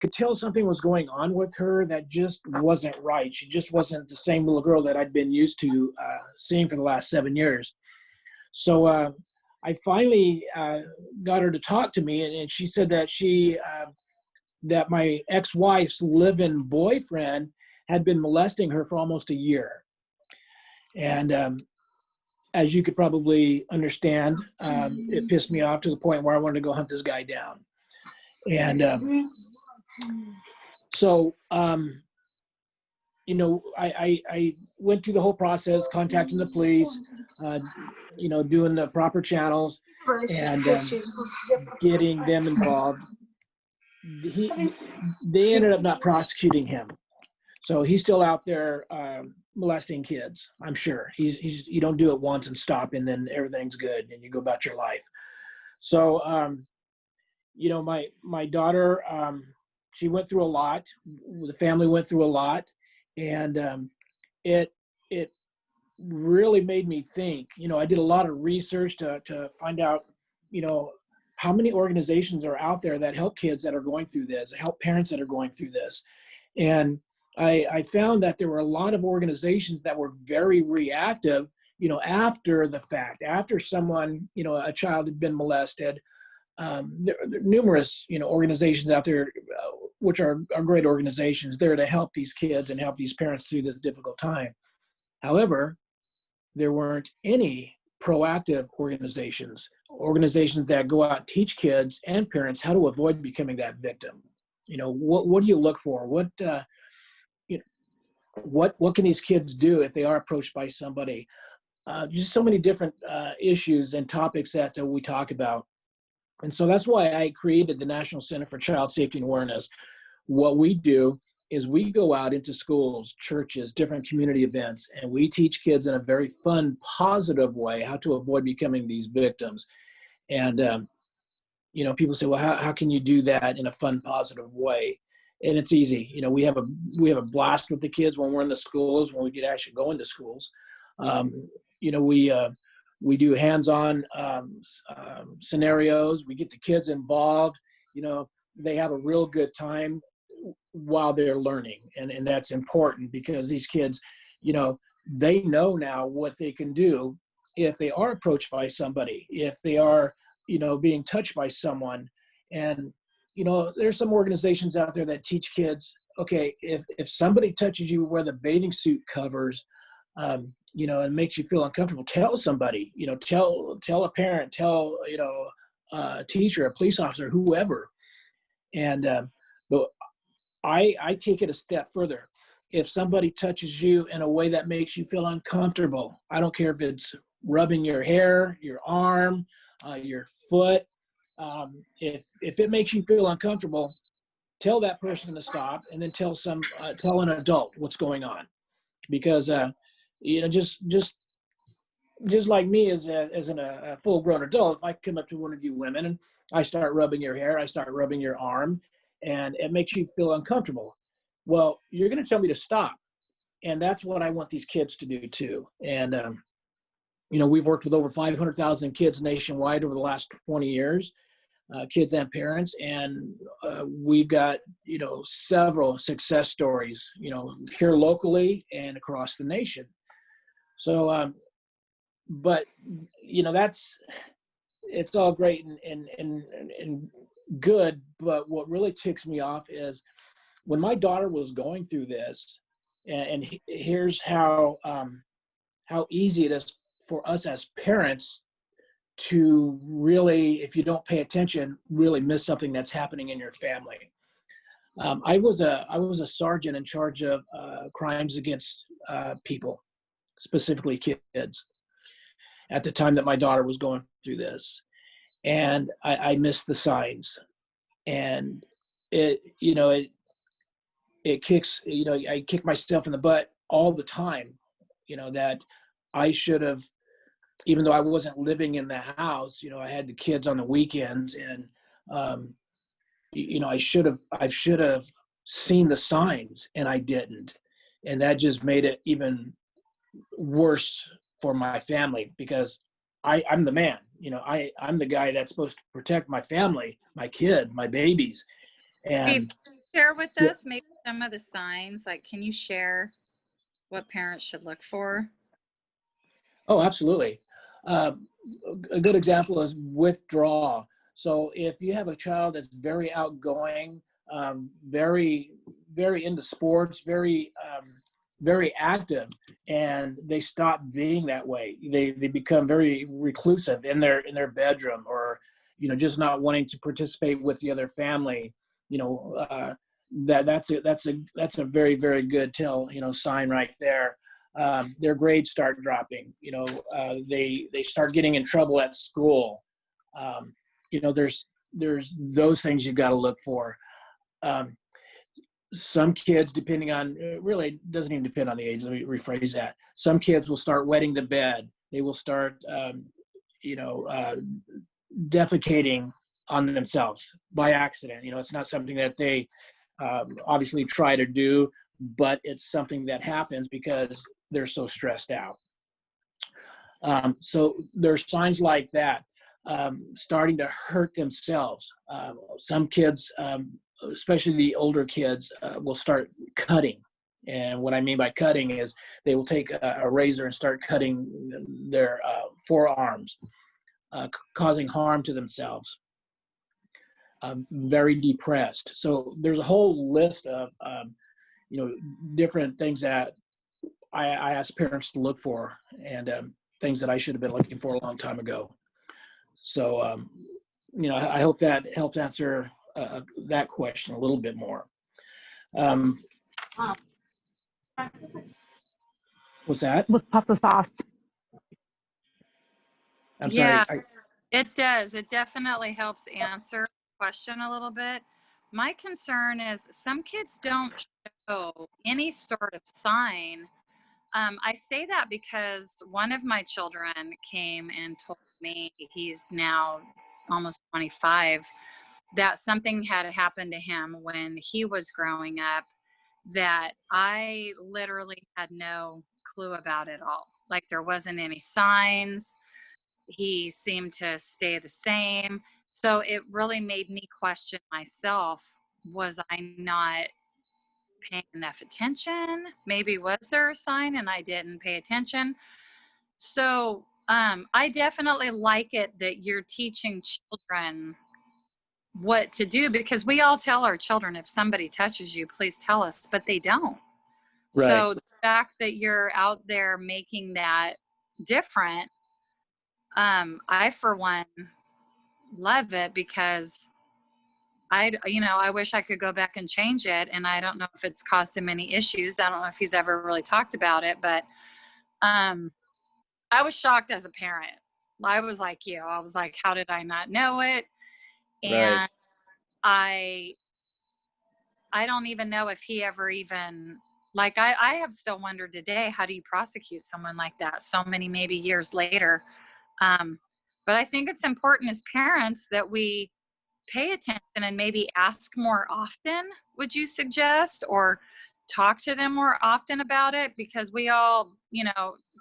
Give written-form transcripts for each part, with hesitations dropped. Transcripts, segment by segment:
could tell something was going on with her that just wasn't right. She just wasn't the same little girl that I'd been used to seeing for the last 7 years. So I finally got her to talk to me, and she said that that my ex-wife's live-in boyfriend had been molesting her for almost a year. And as you could probably understand, it pissed me off to the point where I wanted to go hunt this guy down. And so, you know, I went through the whole process, contacting the police, you know, doing the proper channels and getting them involved. They ended up not prosecuting him. So he's still out there molesting kids, I'm sure. You don't do it once and stop and then everything's good and you go about your life. So, you know, my daughter, she went through a lot. The family went through a lot. And it really made me think. You know, I did a lot of research to find out, you know, how many organizations are out there that help kids that are going through this, help parents that are going through this. And I found that there were a lot of organizations that were very reactive, you know, after the fact, after someone, you know, a child had been molested. There are numerous, you know, organizations out there, which are great organizations there to help these kids and help these parents through this difficult time. However, there weren't any proactive organizations that go out and teach kids and parents how to avoid becoming that victim. You know, what do you look for? What can these kids do if they are approached by somebody? Just so many different issues and topics that we talk about. And so that's why I created the National Center for Child Safety and Awareness. What we do is we go out into schools, churches, different community events, and we teach kids in a very fun, positive way how to avoid becoming these victims. And, you know, people say, well, how can you do that in a fun, positive way? And it's easy. You know, we have a blast with the kids when we're in the schools, when we get actually go into schools. You know, we do hands-on scenarios. We get the kids involved. You know, they have a real good time while they're learning. And that's important because these kids, you know, they know now what they can do if they are approached by somebody, if they are, you know, being touched by someone. And, you know, there's some organizations out there that teach kids, okay, if somebody touches you where the bathing suit covers, you know, and makes you feel uncomfortable, tell somebody, you know, tell a parent, tell, you know, a teacher, a police officer, whoever. And, but I take it a step further. If somebody touches you in a way that makes you feel uncomfortable, I don't care if it's rubbing your hair, your arm, your foot, if it makes you feel uncomfortable, tell that person to stop, and then tell an adult what's going on. Because, you know, just like me as a full-grown adult, if I come up to one of you women and I start rubbing your hair, I start rubbing your arm, and it makes you feel uncomfortable, well, you're going to tell me to stop. And that's what I want these kids to do too. And, you know, we've worked with over 500,000 kids nationwide over the last 20 years, kids and parents. And we've got, you know, several success stories, you know, here locally and across the nation. So, but, you know, it's all great and good. But what really ticks me off is when my daughter was going through this, and here's how easy it is for us as parents to really, if you don't pay attention, really miss something that's happening in your family. I was a sergeant in charge of crimes against people, specifically kids, at the time that my daughter was going through this. And I missed the signs. And it kicks, you know, I kick myself in the butt all the time, you know, that I should have, even though I wasn't living in the house, you know, I had the kids on the weekends, and, you know, I should have seen the signs, and I didn't. And that just made it even worse for my family, because I'm the man, you know, I'm the guy that's supposed to protect my family, my kid, my babies. And share with Yeah. us maybe some of the signs? Like, can you share what parents should look for? Oh, absolutely. Um, a good example is withdrawal. So if you have a child that's very outgoing, very, very into sports, very active, and they stop being that way, they become very reclusive in their bedroom, or just not wanting to participate with the other family. You know, that's a very, very good tell, sign right there. Their grades start dropping. They start getting in trouble at school. Um, there's those things you've got to look for. Um, some kids, depending on, really doesn't even depend on the age. Let me rephrase that. Some kids will start wetting the bed. They will start, you know, uh, defecating on themselves by accident. It's not something that they obviously try to do, but it's something that happens because they're so stressed out. So there's signs like that, starting to hurt themselves. Some kids, especially the older kids, will start cutting. And what I mean by cutting is they will take a razor and start cutting their forearms, causing harm to themselves. Very depressed. So there's a whole list of different things that I ask parents to look for, and things that I should have been looking for a long time ago. So I hope that helps answer that question a little bit more. What's that? With pasta sauce. I'm Yeah, sorry. it does. It definitely helps answer the question a little bit. My concern is some kids don't show any sort of sign. I say that because one of my children came and told me, he's now almost 25, that something had happened to him when he was growing up that I literally had no clue about at all. Like, there wasn't any signs. He seemed to stay the same. So it really made me question myself. Was I not paying enough attention? Maybe was there a sign and I didn't pay attention? So I definitely like it that you're teaching children what to do, because we all tell our children, if somebody touches you, please tell us, but they don't. Right. So the fact that you're out there making that different, I for one love it, because I wish I could go back and change it, and I don't know if it's caused him any issues. I don't know if he's ever really talked about it, but I was shocked as a parent. I was like you. I was like, how did I not know it? Right. And I don't even know if he ever even, like, I have still wondered today, how do you prosecute someone like that so many maybe years later? But I think it's important as parents that we pay attention and maybe ask more often, would you suggest, or talk to them more often about it, because we all,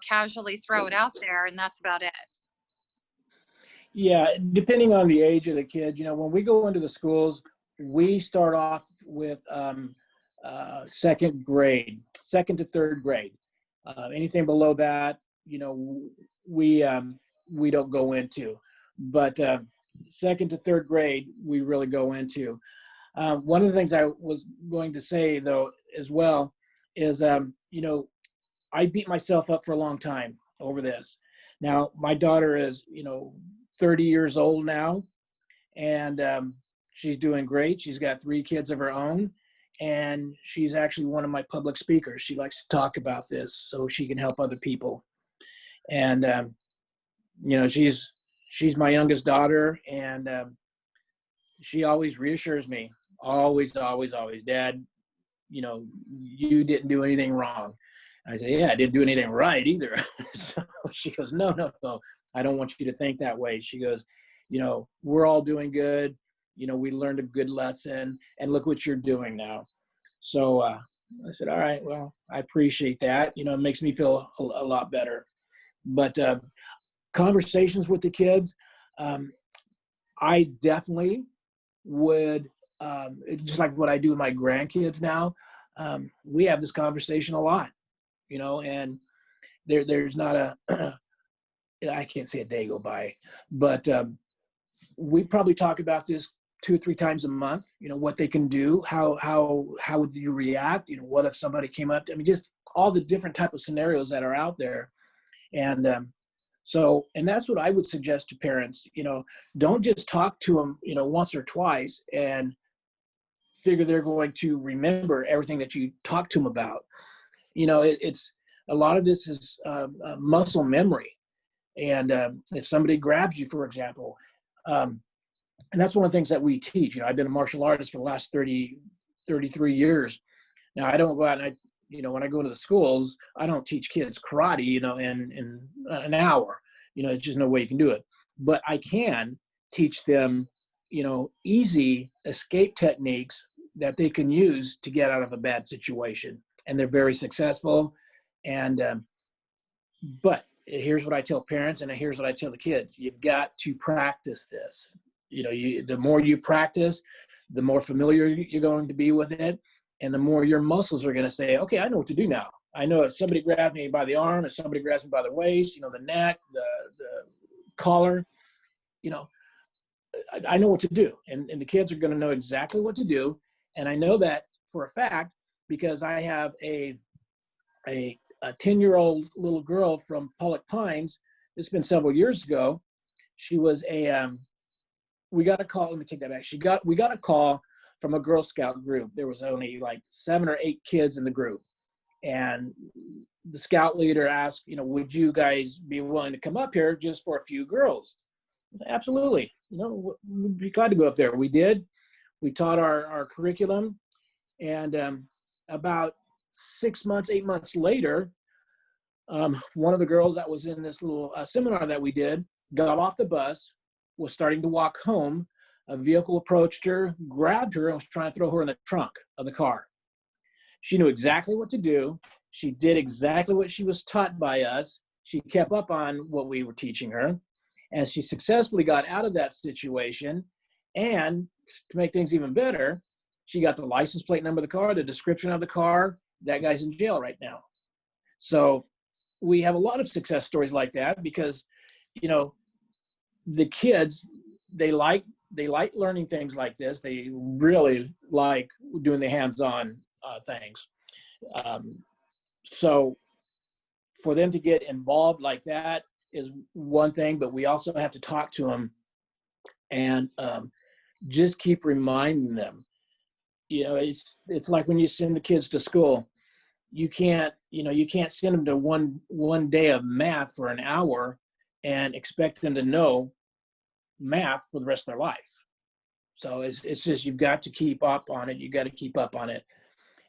casually throw it out there and that's about it. Yeah, depending on the age of the kid, when we go into the schools, we start off with second grade, second to third grade. Anything below that, we don't go into. But second to third grade, we really go into. One of the things I was going to say, though, as well, is, I beat myself up for a long time over this. Now, my daughter is, 30 years old now, and she's doing great. She's got 3 kids of her own, and she's actually one of my public speakers. She likes to talk about this so she can help other people. And she's my youngest daughter, and she always reassures me, always, always, always, Dad, you didn't do anything wrong. I say, yeah, I didn't do anything right either. So she goes, no, no, no, I don't want you to think that way. She goes, we're all doing good. We learned a good lesson, and look what you're doing now. So I said, all right, well, I appreciate that. It makes me feel a lot better. But conversations with the kids, I definitely would just like what I do with my grandkids now. We have this conversation a lot, and there's not I can't say a day go by, but we probably talk about this 2 or 3 times a month. What they can do, how would you react? What if somebody came up? I mean, just all the different type of scenarios that are out there, and and that's what I would suggest to parents. Don't just talk to them, once or twice and figure they're going to remember everything that you talk to them about. It's a lot of this is muscle memory. And if somebody grabs you, for example, and that's one of the things that we teach. I've been a martial artist for the last 33 years. Now, I don't go out and when I go to the schools, I don't teach kids karate, in an hour. It's just no way you can do it. But I can teach them, easy escape techniques that they can use to get out of a bad situation. And they're very successful. And, but here's what I tell parents, and here's what I tell the kids. You've got to practice this. The more you practice, the more familiar you're going to be with it. And the more your muscles are going to say, okay, I know what to do now. I know if somebody grabs me by the arm, if somebody grabs me by the waist, the neck, the collar, I know what to do. And the kids are going to know exactly what to do. And I know that for a fact, because I have a 10-year-old little girl from Pollock Pines. It's been several years ago. She was we got a call. Let me take that back. We got a call from a Girl Scout group. There was only like 7 or 8 kids in the group. And the scout leader asked, would you guys be willing to come up here just for a few girls? I said, absolutely. We'd be glad to go up there. We did. We taught our curriculum. And about 6 months, 8 months later, one of the girls that was in this little seminar that we did got off the bus, was starting to walk home. A vehicle approached her, grabbed her, and was trying to throw her in the trunk of the car. She knew exactly what to do. She did exactly what she was taught by us. She kept up on what we were teaching her, and she successfully got out of that situation. And to make things even better, she got the license plate number of the car, the description of the car. That guy's in jail right now. So we have a lot of success stories like that because, the kids, they like learning things like this. They really like doing the hands-on things. So for them to get involved like that is one thing, but we also have to talk to them and just keep reminding them. It's like when you send the kids to school, you can't send them to one day of math for an hour and expect them to know math for the rest of their life. So it's just, you've got to keep up on it. You got to keep up on it.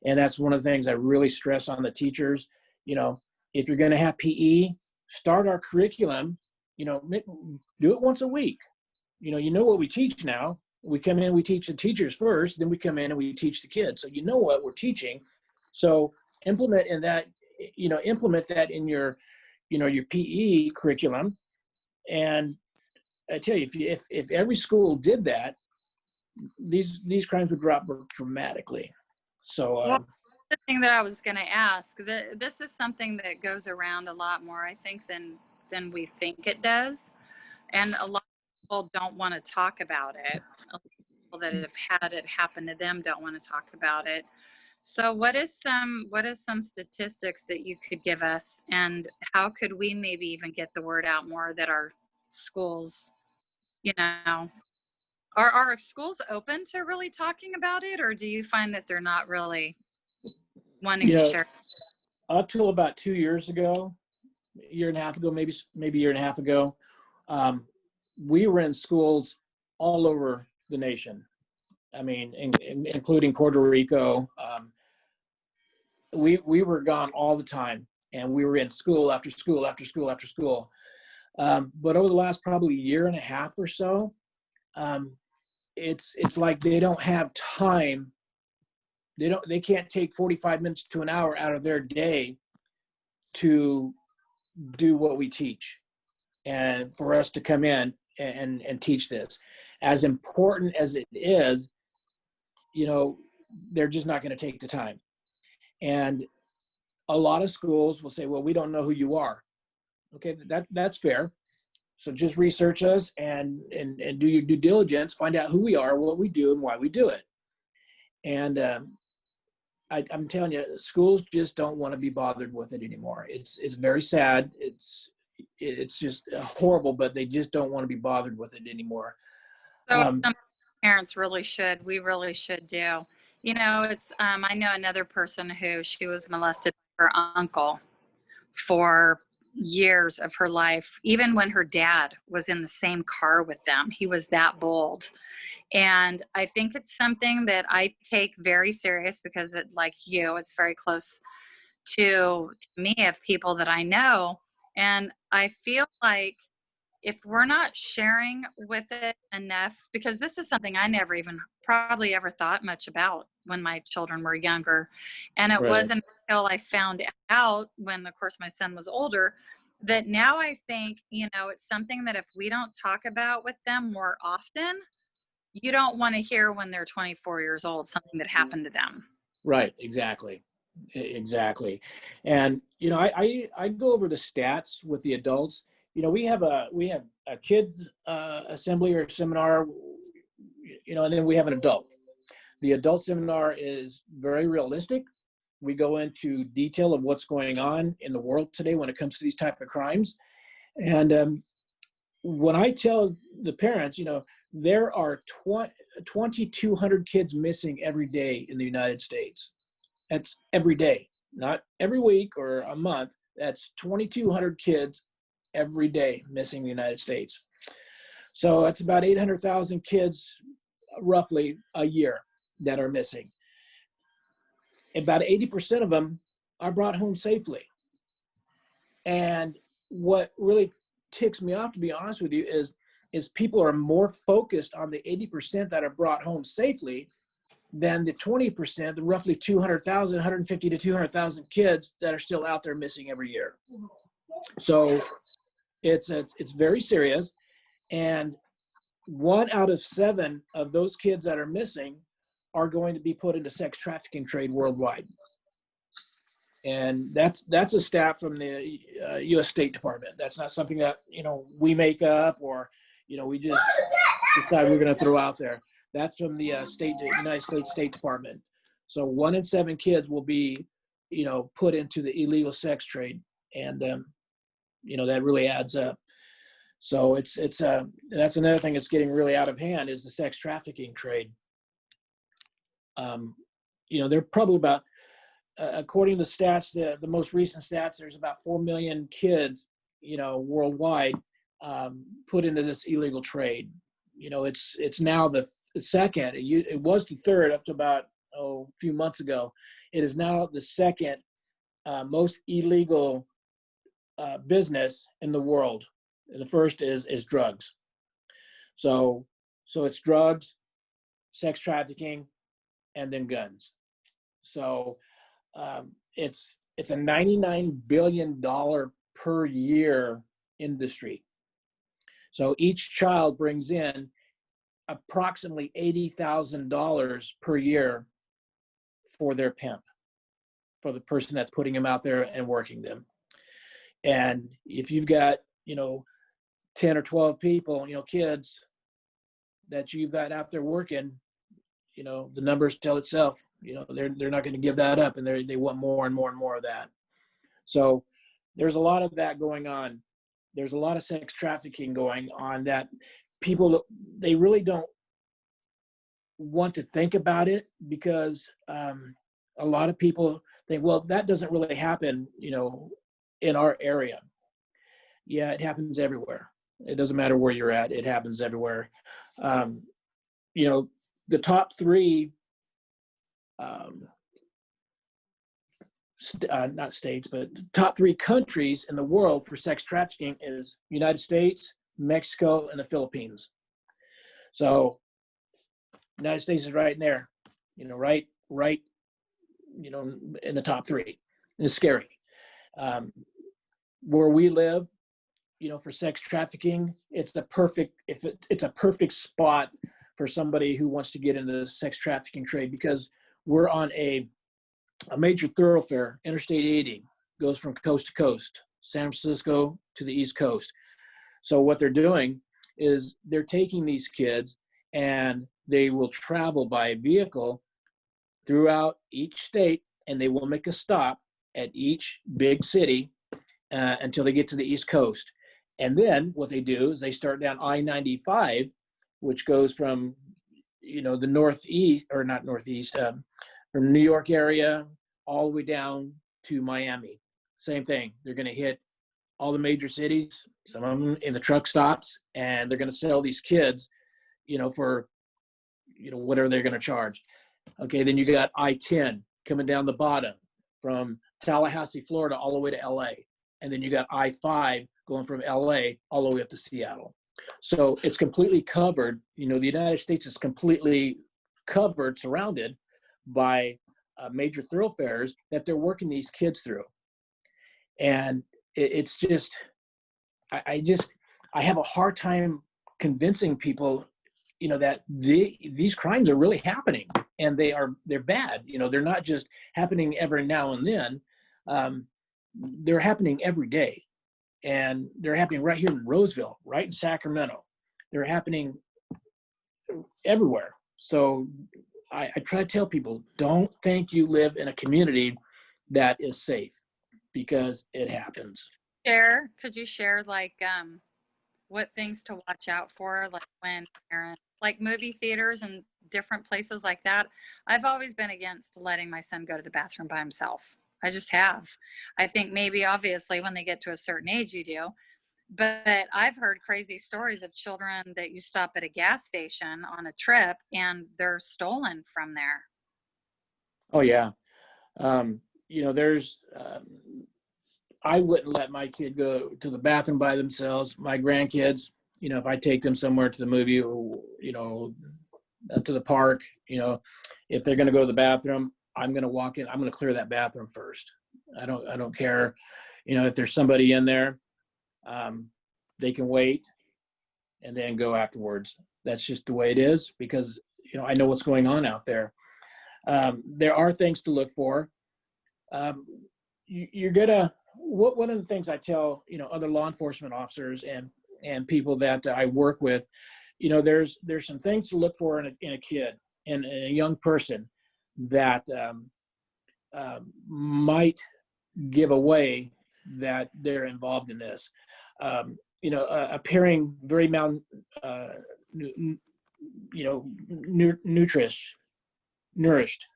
And that's one of the things I really stress on the teachers. If you're going to have PE, start our curriculum, do it once a week. You know what we teach now. We come in, we teach the teachers first, then we come in and we teach the kids. So you know what we're teaching. So implement that in your PE curriculum. And I tell you, if every school did that, these crimes would drop dramatically. So the thing that I was going to ask, this is something that goes around a lot more, I think, than we think it does, and a lot of people don't want to talk about it. A lot of people that have had it happen to them don't want to talk about it. So what is some statistics that you could give us, and how could we maybe even get the word out more that our schools, are our schools open to really talking about it, or do you find that they're not really wanting to share? Up till about 2 years ago, year and a half ago, maybe a year and a half ago, we were in schools all over the nation. I mean, including Puerto Rico. We were gone all the time, and we were in school after school after school after school. But over the last probably year and a half or so, it's like they don't have time. They can't take 45 minutes to an hour out of their day to do what we teach, and for us to come in and teach this. As important as it is, you know, they're just not going to take the time. And a lot of schools will say, well, we don't know who you are. Okay, that's fair. So just research us and do your due diligence, find out who we are, what we do, and why we do it. And I'm telling you, schools just don't want to be bothered with it anymore. It's very sad. It's just horrible, but they just don't want to be bothered with it anymore. So some parents we really should do. You know, it's, I know another person who she was molested by her uncle for years of her life. Even when her dad was in the same car with them, he was that bold. And I think it's something that I take very serious because it, like you, it's very close to me of people that I know. And I feel like if we're not sharing with it enough, because this is something I never even probably ever thought much about when my children were younger. And it Right. wasn't until I found out when, of course, my son was older, that now I think, you know, it's something that if we don't talk about with them more often, you don't want to hear when they're 24 years old, something that happened to them. Right. Exactly. Exactly. And, you know, I go over the stats with the adults. You know, we have a kids assembly or seminar, you know, and then we have an adult. The adult seminar is very realistic. We go into detail of what's going on in the world today when it comes to these type of crimes. And when I tell the parents, you know, there are 2,200 kids missing every day in the United States. That's every day, not every week or a month. That's 2,200 kids every day missing in the United States. So that's about 800,000 kids roughly a year that are missing. About 80% of them are brought home safely. And what really ticks me off, to be honest with you, is people are more focused on the 80% that are brought home safely than the 20%, the roughly 200,000, 150 to 200,000 kids that are still out there missing every year. So it's very serious. And 1 out of 7 of those kids that are missing are going to be put into sex trafficking trade worldwide. And that's a stat from the U.S. State Department. That's not something that, you know, we make up or, you know, we just decide we're going to throw out there. That's from the United States State Department. So 1 in 7 kids will be, you know, put into the illegal sex trade, and you know, that really adds up. So that's another thing that's getting really out of hand is the sex trafficking trade. You know, they're probably about, according to the stats, the most recent stats, there's about 4 million kids, you know, worldwide put into this illegal trade. You know, it's now the second. It was the third up to about a few months ago. It is now the second most illegal business in the world. The first is drugs. So it's drugs, sex trafficking, and then guns. So it's a $99 billion per year industry. So each child brings in approximately $80,000 per year for their pimp, for the person that's putting them out there and working them. And if you've got, you know, 10 or 12 people, you know, kids that you've got out there working, you know, the numbers tell itself. You know, they're not going to give that up, and they want more and more and more of that. So there's a lot of that going on. There's a lot of sex trafficking going on that people, they really don't want to think about it because a lot of people think, well, that doesn't really happen, you know, in our area. Yeah, it happens everywhere. It doesn't matter where you're at. It happens everywhere. You know, the top 3 not states, but top 3 countries in the world for sex trafficking is United States, Mexico, and the Philippines. So United States is right in there, you know, right, you know, in the top 3. And it's scary. Where we live, you know, for sex trafficking, it's a perfect spot for somebody who wants to get into the sex trafficking trade, because we're on a major thoroughfare. Interstate 80 goes from coast to coast, San Francisco to the East Coast. So what they're doing is they're taking these kids and they will travel by vehicle throughout each state, and they will make a stop at each big city until they get to the East Coast. And then what they do is they start down I-95, which goes from, the northeast, or not northeast, from New York area all the way down to Miami. Same thing. They're going to hit all the major cities, some of them in the truck stops, and they're going to sell these kids, for, whatever they're going to charge. Okay, then you got I-10 coming down the bottom from Tallahassee, Florida, all the way to LA. And then you got I-5 going from LA all the way up to Seattle. So it's completely covered. The United States is completely covered, surrounded by major thoroughfares that they're working these kids through. And it's just, I have a hard time convincing people, that these crimes are really happening, and they're bad. They're not just happening every now and then. They're happening every day, and they're happening right here in Roseville, right in Sacramento. They're happening everywhere. So I try to tell people, don't think you live in a community that is safe, because it happens. Could you share what things to watch out for, like when parents, like movie theaters and different places like that? I've always been against letting my son go to the bathroom by himself. I just have. I think maybe obviously when they get to a certain age you do, but I've heard crazy stories of children that you stop at a gas station on a trip and they're stolen from there. Oh yeah. There's I wouldn't let my kid go to the bathroom by themselves. My grandkids, if I take them somewhere to the movie or, to the park, if they're going to go to the bathroom, I'm going to walk in, I'm going to clear that bathroom first. I don't care, if there's somebody in there, they can wait and then go afterwards. That's just the way it is, because, I know what's going on out there. There are things to look for. You're gonna, one of the things I tell, other law enforcement officers and people that I work with, there's some things to look for in a kid and a young person that might give away that they're involved in this. Appearing very nourished.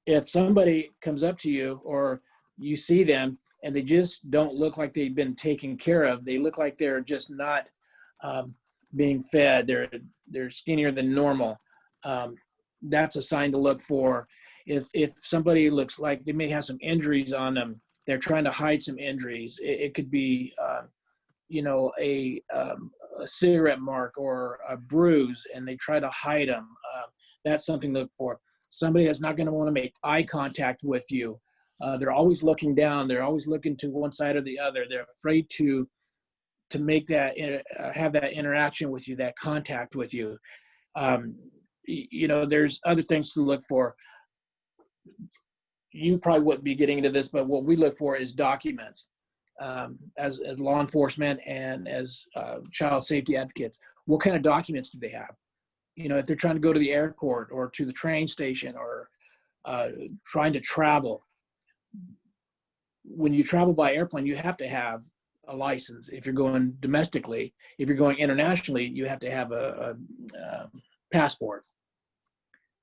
If somebody comes up to you or you see them and they just don't look like they've been taken care of, they look like they're just not being fed, they're skinnier than normal, that's a sign to look for. If somebody looks like they may have some injuries on them, they're trying to hide some injuries. It could be a cigarette mark or a bruise, and they try to hide them. That's something to look for. Somebody that's not going to want to make eye contact with you. They're always looking down. They're always looking to one side or the other. They're afraid to make that, have that interaction with you, that contact with you. There's other things to look for. You probably wouldn't be getting into this, but what we look for is documents. As law enforcement and as child safety advocates, what kind of documents do they have? If they're trying to go to the airport or to the train station or trying to travel. When you travel by airplane, you have to have a license. If you're going domestically, if you're going internationally, you have to have a passport.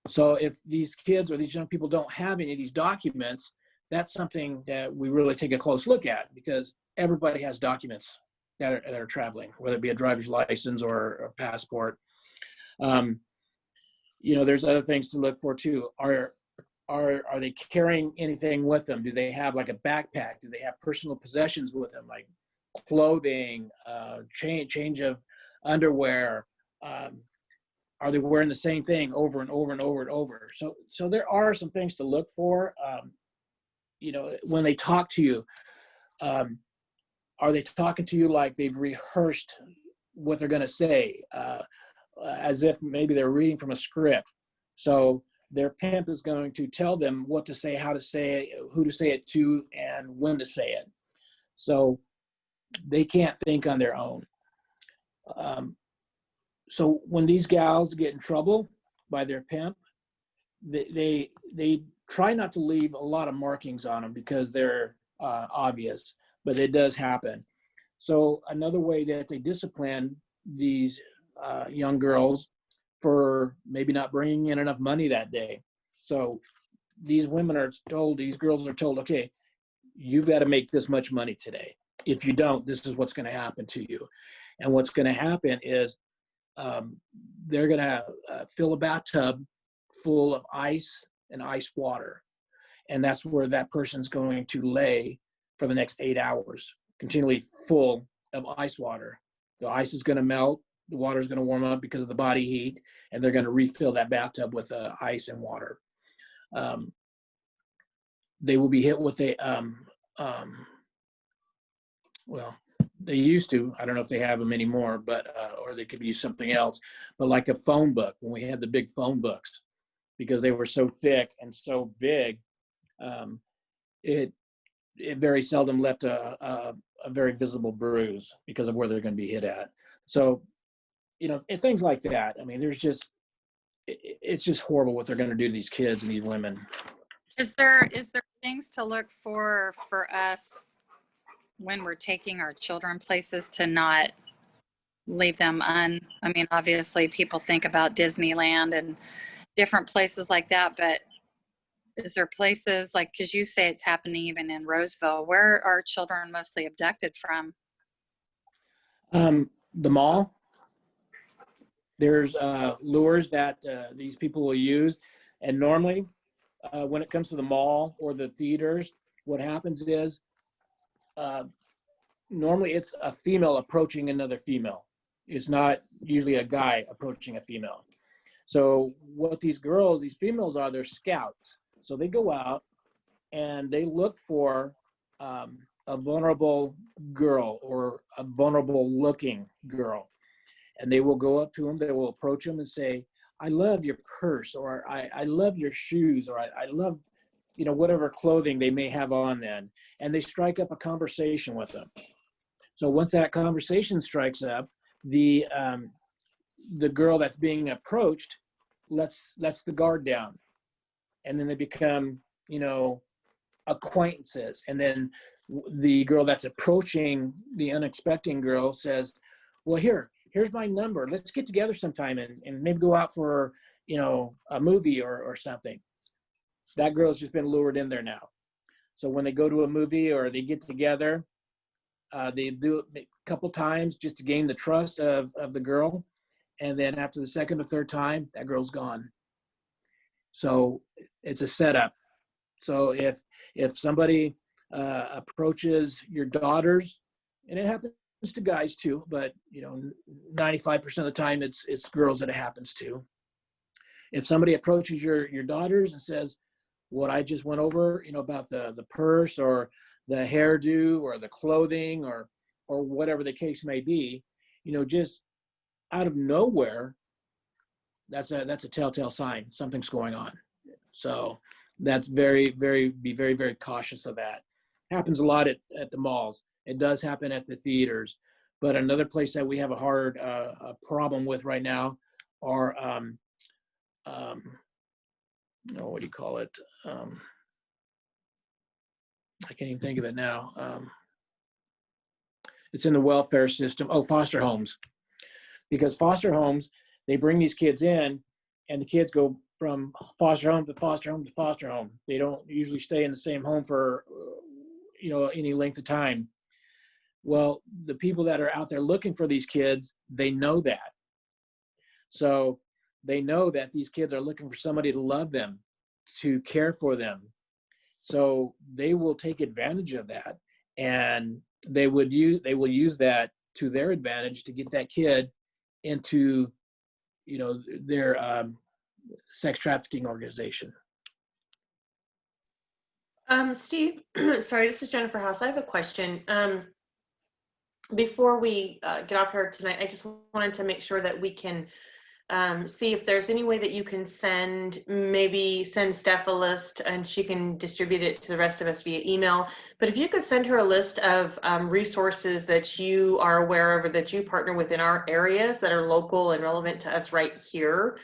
So if these kids or these young people don't have any of these documents, that's something that we really take a close look at, because everybody has documents that are traveling, whether it be a driver's license or a passport. There's other things to look for too. Are they carrying anything with them? Do they have like a backpack? Do they have personal possessions with them, like clothing, change of underwear? Are they wearing the same thing over and over and over and over? So there are some things to look for. When they talk to you, are they talking to you like they've rehearsed what they're going to say? as if maybe they're reading from a script. So their pimp is going to tell them what to say, how to say it, who to say it to, and when to say it. So they can't think on their own. So when these gals get in trouble by their pimp, they try not to leave a lot of markings on them because they're obvious, but it does happen. So another way that they discipline these young girls for maybe not bringing in enough money that day. So these women are told, these girls are told, okay, you've got to make this much money today. If you don't, this is what's going to happen to you. And what's going to happen is they're going to fill a bathtub full of ice and ice water. And that's where that person's going to lay for the next 8 hours, continually full of ice water. The ice is going to melt, the water is going to warm up because of the body heat, and they're going to refill that bathtub with ice and water. They will be hit with a, well, they used to, I don't know if they have them anymore, but, or they could use something else, but like a phone book, when we had the big phone books, because they were so thick and so big, it very seldom left a very visible bruise because of where they're going to be hit at. So, you know, and things like that. I mean, there's just, it's just horrible what they're going to do to these kids and these women. Is there things to look for us when we're taking our children places to not leave them I mean, obviously people think about Disneyland and different places like that, but is there places like, because you say it's happening even in Roseville, where are children mostly abducted from? The mall. There's lures that these people will use, and normally when it comes to the mall or the theaters, what happens is normally it's a female approaching another female. It's not usually a guy approaching a female. So what these girls, these females are, they're scouts. So they go out and they look for a vulnerable girl or a vulnerable looking girl. And they will go up to them, they will approach them and say, I love your purse, or I love your shoes, or I love, you know, whatever clothing they may have on then. And they strike up a conversation with them. So once that conversation strikes up, the girl that's being approached lets the guard down. And then they become, you know, acquaintances. And then the girl that's approaching the unexpected girl says, well, here's my number. Let's get together sometime and maybe go out for, you know, a movie or something. That girl's just been lured in there now. So when they go to a movie or they get together, they do it a couple times just to gain the trust of the girl. And then after the second or third time, that girl's gone. So it's a setup. So if somebody approaches your daughters, and it happens to guys too, but you know, 95% of the time it's girls that it happens to. If somebody approaches your daughters and says, what I just went over, you know, about the purse or the hairdo or the clothing or whatever the case may be, you know, just out of nowhere, that's a telltale sign something's going on. So that's be very cautious of that. Happens a lot at the malls. It does happen at the theaters. But another place that we have a hard problem with right now are, what do you call it? I can't even think of it now. It's in the welfare system. Oh, foster homes. Because foster homes, they bring these kids in, and the kids go from foster home to foster home to foster home. They don't usually stay in the same home for, you know, any length of time. Well, the people that are out there looking for these kids, they know that. So they know that these kids are looking for somebody to love them, to care for them. So they will take advantage of that, and they will use that to their advantage to get that kid into, you know, their sex trafficking organization. Steve, sorry, this is Jennifer House. I have a question. Before we get off here tonight, I just wanted to make sure that we can see if there's any way that you can maybe send Steph a list and she can distribute it to the rest of us via email. But if you could send her a list of resources that you are aware of or that you partner with in our areas that are local and relevant to us right here,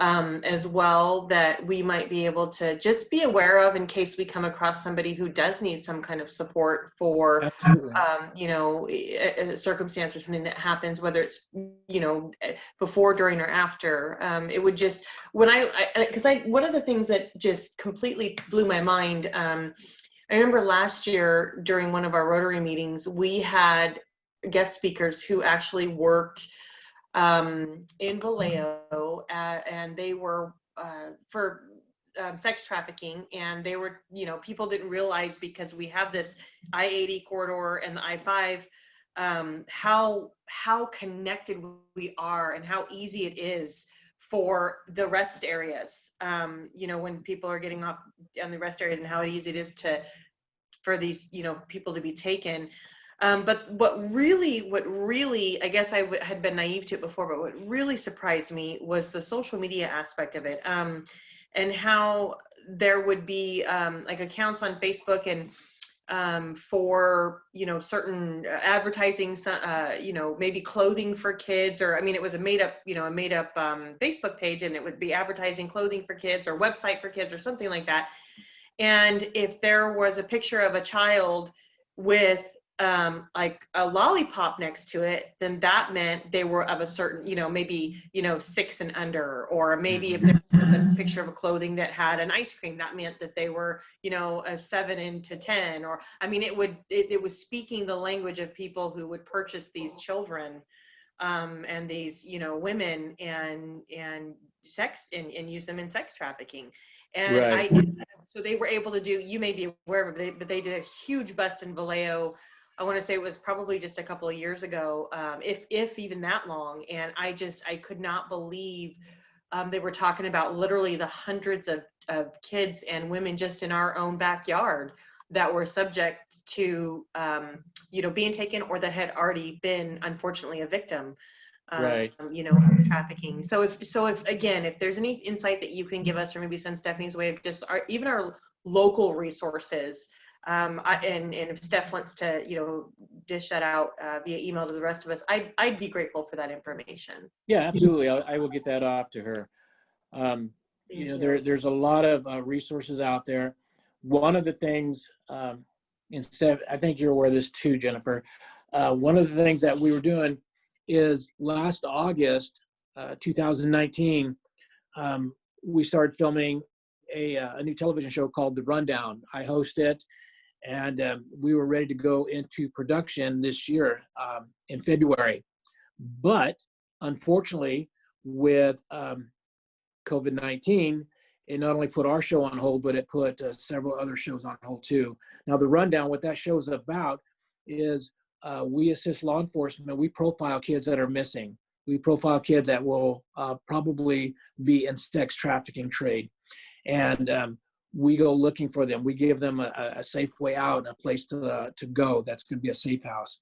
as well, that we might be able to just be aware of in case we come across somebody who does need some kind of support for, Absolutely. a circumstance or something that happens, whether it's, before, during, or after. It would just, one of the things that just completely blew my mind, I remember last year during one of our Rotary meetings, we had guest speakers who actually worked in Vallejo, and they were for sex trafficking, and they were, people didn't realize, because we have this I-80 corridor and the I-5, how connected we are and how easy it is for the rest areas, when people are getting off on the rest areas, and how easy it is for these, people to be taken. But what really, I guess I had been naive to it before, but what really surprised me was the social media aspect of it, and how there would be like accounts on Facebook and for, certain advertising, maybe clothing for kids, or, I mean, it was a made up Facebook page, and it would be advertising clothing for kids or website for kids or something like that. And if there was a picture of a child with like a lollipop next to it, then that meant they were of a certain, maybe, 6 and under, or maybe if there was a picture of a clothing that had an ice cream, that meant that they were, a 7 into 10, or, I mean, it was speaking the language of people who would purchase these children, and these, women, and sex, and use them in sex trafficking. And Right. So they were able to do, you may be aware of it, but they did a huge bust in Vallejo. I want to say it was probably just a couple of years ago, if even that long. And I could not believe they were talking about literally the hundreds of kids and women just in our own backyard that were subject to, being taken, or that had already been, unfortunately, a victim, Right. of trafficking. So if there's any insight that you can give us, or maybe send Stephanie's way of just even our local resources, and if Steph wants to, dish that out via email to the rest of us, I'd be grateful for that information. Yeah, absolutely. I will get that off to her. Thank you. There's a lot of resources out there. One of the things, instead, I think you're aware of this too, Jennifer. One of the things that we were doing is last August, 2019, we started filming a new television show called The Rundown. I host it, and we were ready to go into production this year in February. But unfortunately, with COVID-19, it not only put our show on hold, but it put several other shows on hold too. Now, The Rundown, what that show is about is we assist law enforcement. We profile kids that are missing. We profile kids that will probably be in sex trafficking trade. And we go looking for them. We give them a safe way out, a place to go that's going to be a safe house.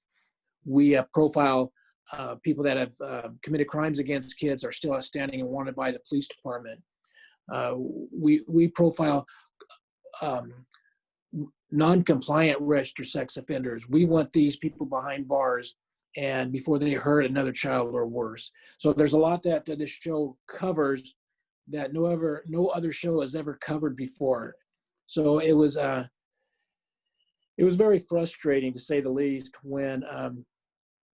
We profile people that have committed crimes against kids, are still outstanding and wanted by the police department. We profile non-compliant registered sex offenders. We want these people behind bars and before they hurt another child or worse. So there's a lot that this show covers that no other show has ever covered before. So it was very frustrating, to say the least, when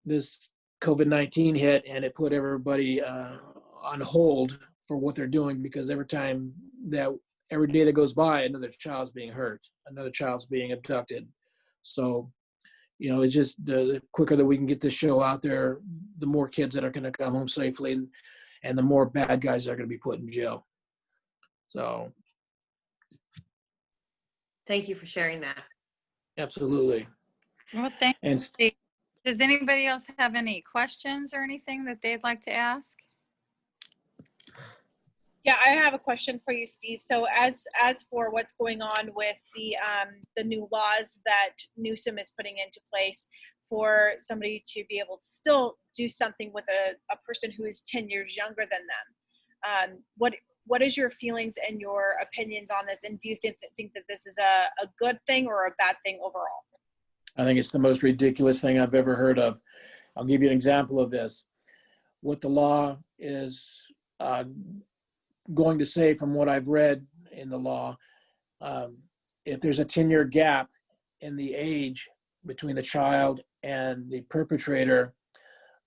this COVID-19 hit and it put everybody on hold for what they're doing, because every day that goes by, another child's being hurt, another child's being abducted. So, it's just the quicker that we can get this show out there, the more kids that are going to come home safely, and the more bad guys that are going to be put in jail. So. Thank you for sharing that. Absolutely. Well, thank you, And Steve. Does anybody else have any questions or anything that they'd like to ask? Yeah, I have a question for you, Steve. So as for what's going on with the new laws that Newsom is putting into place for somebody to be able to still do something with a person who is 10 years younger than them, What is your feelings and your opinions on this? And do you think that this is a good thing or a bad thing overall? I think it's the most ridiculous thing I've ever heard of. I'll give you an example of this. What the law is going to say, from what I've read in the law, if there's a 10-year gap in the age between the child and the perpetrator,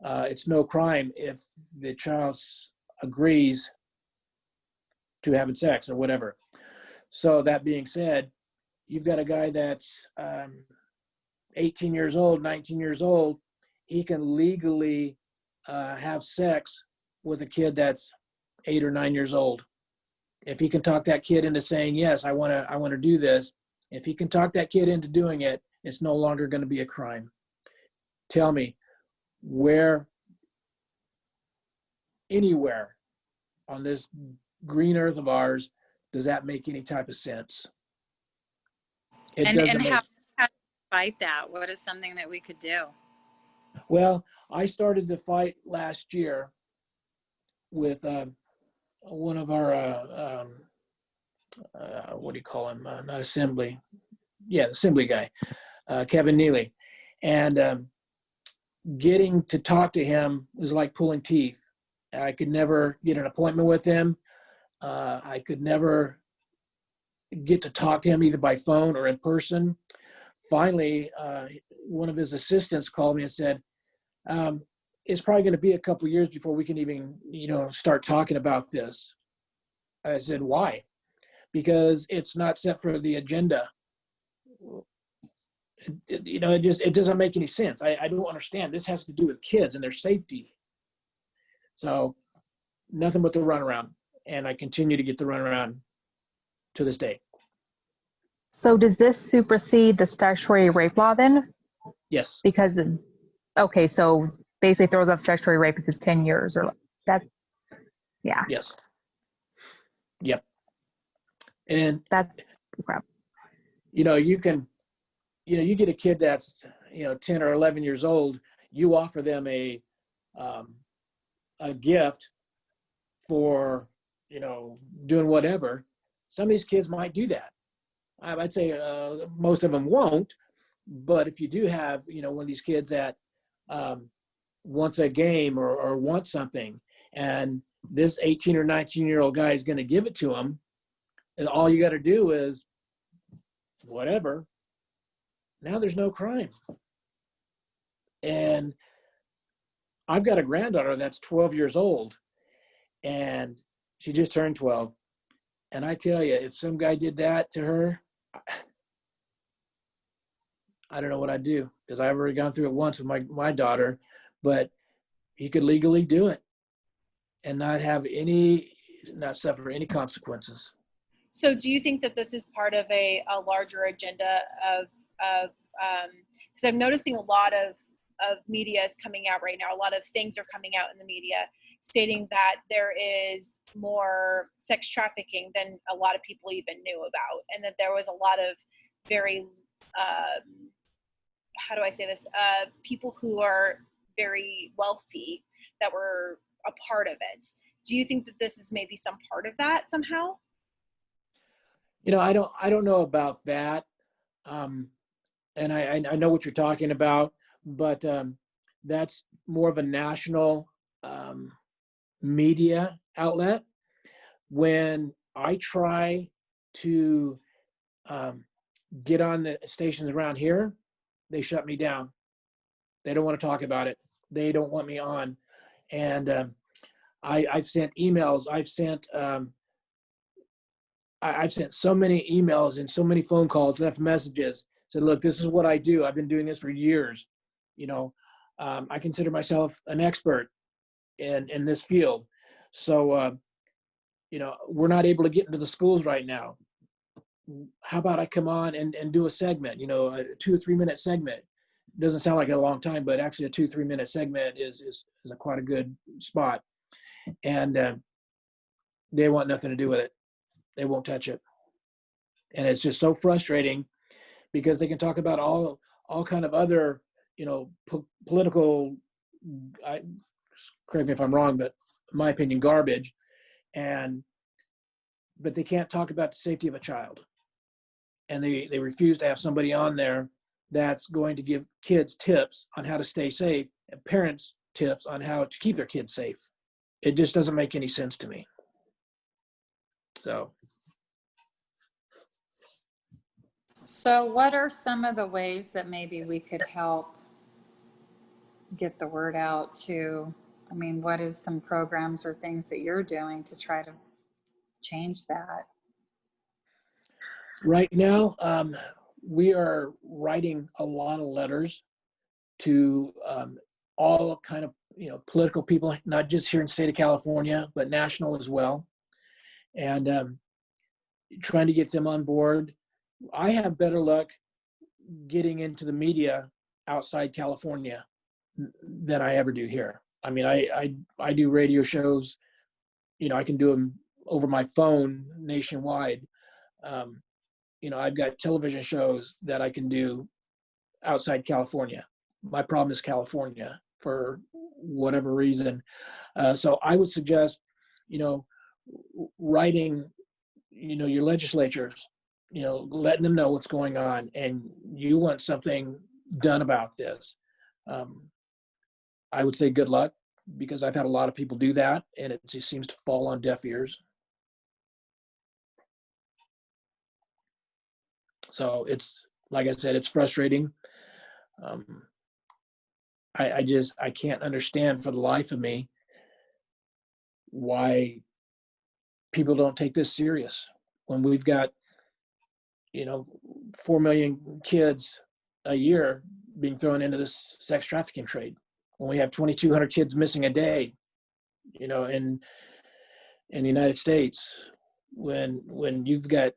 it's no crime if the child agrees to having sex or whatever. So that being said, you've got a guy that's 18 years old, 19 years old. He can legally have sex with a kid that's 8 or 9 years old. If he can talk that kid into saying, yes, I want to do this, if he can talk that kid into doing it, it's no longer going to be a crime. Tell me, where, anywhere on this green earth of ours, does that make any type of sense? It doesn't. And how to fight that? What is something that we could do? Well, I started the fight last year with one of our, what do you call him? Not assembly. Yeah, the assembly guy, Kevin Neely. And getting to talk to him was like pulling teeth. I could never get an appointment with him. I could never get to talk to him either by phone or in person. Finally, one of his assistants called me and said, it's probably going to be a couple years before we can even, start talking about this. I said, why? Because it's not set for the agenda. It doesn't make any sense. I don't understand. This has to do with kids and their safety. So nothing but the runaround. And I continue to get the runaround to this day. So does this supersede the statutory rape law then? Yes. Because, okay, so basically throws out statutory rape if it's 10 years or that. Yeah. Yes. Yep. And that's crap. You get a kid that's 10 or 11 years old, you offer them a gift for doing whatever. Some of these kids might do that. I'd say most of them won't, but if you do have one of these kids that wants a game or wants something, and this 18 or 19-year-old guy is going to give it to him, and all you got to do is whatever. Now there's no crime. And I've got a granddaughter that's 12 years old, and she just turned 12. And I tell you, if some guy did that to her, I don't know what I'd do, because I've already gone through it once with my daughter, but he could legally do it and not suffer any consequences. So do you think that this is part of a larger agenda of because I'm noticing a lot of media is coming out right now. A lot of things are coming out in the media stating that there is more sex trafficking than a lot of people even knew about, and that there was a lot of very, how do I say this, people who are very wealthy that were a part of it. Do you think that this is maybe some part of that somehow? I don't know about that. And I know what you're talking about, but that's more of a national media outlet. When I try to get on the stations around here, they shut me down. They don't want to talk about it. They don't want me on. And I've sent emails. I've sent so many emails and so many phone calls, left messages, said, look, this is what I do. I've been doing this for years. I consider myself an expert in this field. So, we're not able to get into the schools right now. How about I come on and do a segment, a 2 or 3 minute segment. It doesn't sound like a long time, but actually a 2 or 3 minute segment is quite a good spot. And they want nothing to do with it. They won't touch it. And it's just so frustrating, because they can talk about all kind of other, political, correct me if I'm wrong, but in my opinion, garbage. but they can't talk about the safety of a child. And they refuse to have somebody on there that's going to give kids tips on how to stay safe and parents tips on how to keep their kids safe. It just doesn't make any sense to me. So what are some of the ways that maybe we could help get the word out to, I mean, what is some programs or things that you're doing to try to change that? Right now, we are writing a lot of letters to all kind of political people, not just here in the state of California, but national as well, and trying to get them on board. I have better luck getting into the media outside California than I ever do here. I mean, I do radio shows, I can do them over my phone nationwide. I've got television shows that I can do outside California. My problem is California for whatever reason. So I would suggest, writing, your legislatures, letting them know what's going on and you want something done about this. I would say good luck, because I've had a lot of people do that and it just seems to fall on deaf ears. So it's, like I said, it's frustrating. I can't understand for the life of me why people don't take this serious when we've got, 4 million kids a year being thrown into this sex trafficking trade. When we have 2,200 kids missing a day, in the United States, when you've got,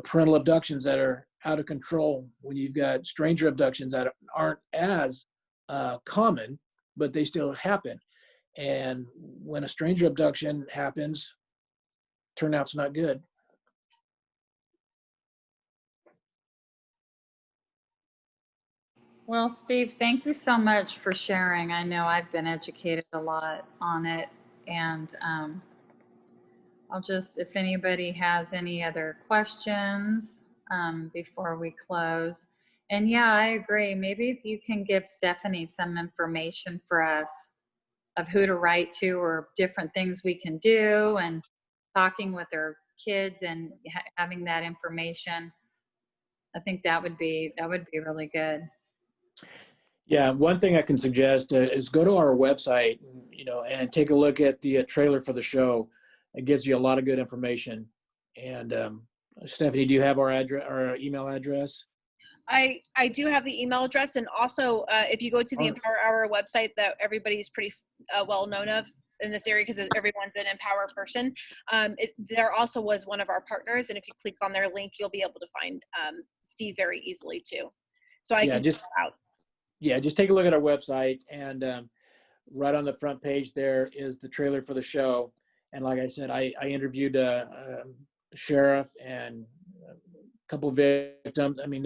parental abductions that are out of control, when you've got stranger abductions that aren't as common, but they still happen. And when a stranger abduction happens, turnout's not good. Well, Steve, thank you so much for sharing. I know I've been educated a lot on it, and I'll just, if anybody has any other questions before we close. And yeah, I agree. Maybe if you can give Stephanie some information for us of who to write to or different things we can do, and talking with their kids and having that information, I think that would be really good. Yeah, one thing I can suggest is go to our website, and take a look at the trailer for the show. It gives you a lot of good information. And Stephanie, do you have our address, our email address? I do have the email address, and also if you go to the Empower Hour website that everybody's pretty well known of in this area, because everyone's an Empower person, there also was one of our partners, and if you click on their link, you'll be able to find Steve very easily too. So I can check that out. Yeah, just take a look at our website, and right on the front page there is the trailer for the show. And like I said, I interviewed a sheriff and a couple of victims. I mean,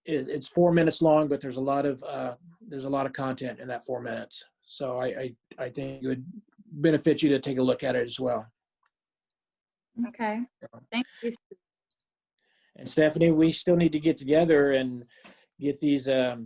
it's 4 minutes long, but there's a lot of content in that 4 minutes. So I think it would benefit you to take a look at it as well. Okay, thank you. And Stephanie, we still need to get together and get these what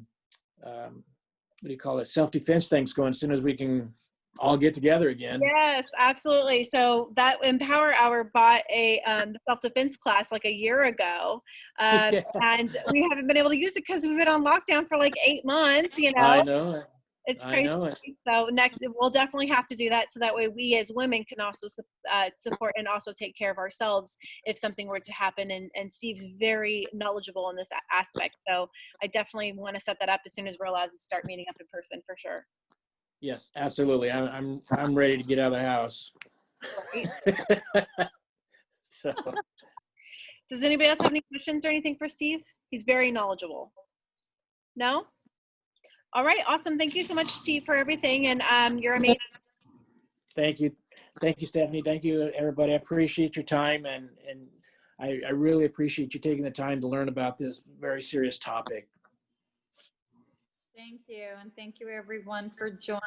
do you call it, self-defense things going as soon as we can all get together again. Yes, absolutely. So that Empower Hour bought a self-defense class like a year ago, Yeah. and we haven't been able to use it because we've been on lockdown for like 8 months. I know it. It's I crazy. know it. So next, we'll definitely have to do that, so that way we as women can also support and also take care of ourselves if something were to happen. And Steve's very knowledgeable in this aspect, so I definitely want to set that up as soon as we're allowed to start meeting up in person, for sure. Yes, absolutely. I'm ready to get out of the house. Right. So. Does anybody else have any questions or anything for Steve? He's very knowledgeable. No? All right, awesome. Thank you so much, Steve, for everything, and you're amazing. Thank you, Stephanie. Thank you, everybody. I appreciate your time, and I really appreciate you taking the time to learn about this very serious topic. Thank you, and thank you everyone for joining.